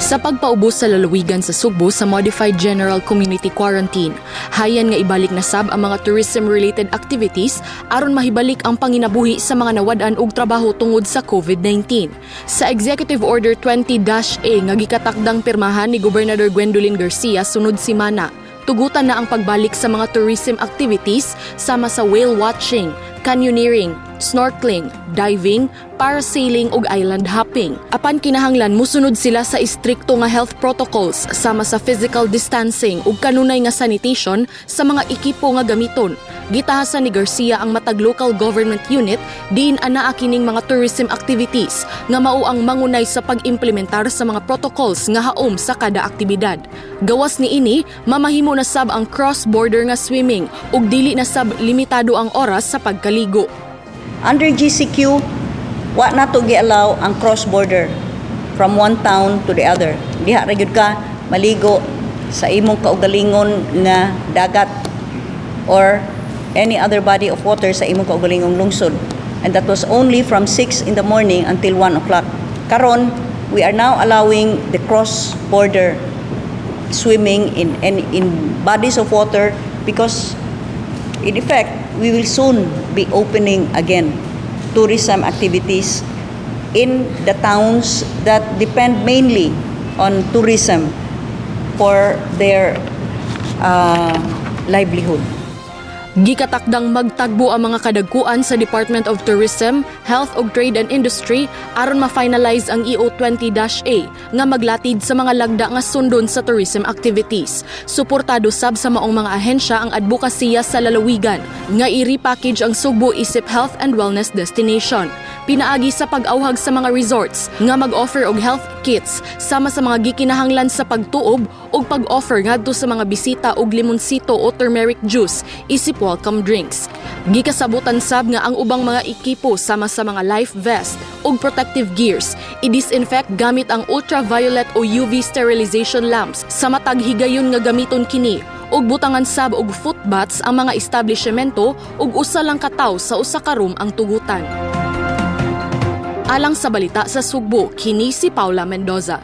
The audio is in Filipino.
Sa pagpaubos sa lalawigan sa Sugbo sa Modified General Community Quarantine, hayan nga ibalik na sab ang mga tourism-related activities aron mahibalik ang panginabuhi sa mga nawad-an og trabaho tungod sa COVID-19. Sa Executive Order 20-A nga gikatakdang pirmahan ni Gobernador Gwendolyn Garcia sunod semana, tugutan na ang pagbalik sa mga tourism activities sama sa whale watching, canyoneering, snorkeling, diving, parasailing ug island hopping. Apan kinahanglan musunod sila sa istrikto nga health protocols sama sa physical distancing ug kanunay nga sanitation sa mga ekipo nga gamiton. Gitahasan ni Garcia ang matag local government unit diin anaa kining mga tourism activities nga mao ang mangunay sa pag-implementar sa mga protocols nga haom sa kada aktibidad. Gawas ni ini, mamahimo na sab ang cross-border nga swimming ug dili na sab limitado ang oras sa pagkaligo. Under GCQ, wa na to gi-allow ang cross-border from one town to the other. Diha ra gyud ka maligo sa imong kaugalingon nga dagat or any other body of water sa imong kaugalingong lungsod. And that was only from 6 in the morning until 1 o'clock. Karon, we are now allowing the cross-border swimming in bodies of water because in effect, we will soon be opening again tourism activities in the towns that depend mainly on tourism for their livelihood. Gikatakdang magtagbo ang mga kadagkuan sa Department of Tourism, Health ug Trade and Industry aron ma-finalize ang EO 20-A nga maglatid sa mga lagda nga sundon sa tourism activities. Suportado sab sa maong mga ahensya ang advokasya sa lalawigan nga i-repackage ang Sugbo isip health and wellness destination. Pinaagi sa pag-awhag sa mga resorts nga mag-offer og health kits sama sa mga gikinahanglan sa pagtuob ug pag-offer ngadto sa mga bisita og limonsito o turmeric juice isip welcome drinks. Gikasabutan sab nga ang ubang mga ekipo sama sa mga life vest ug protective gears i-disinfect gamit ang ultraviolet o UV sterilization lamps sa matag higayon nga gamiton kini ug butangan sab og foot baths ang mga establishmento ug usa lang ka tawo sa usa ka room ang tugutan. Alang sa balita sa Sugbo, kini si Paula Mendoza.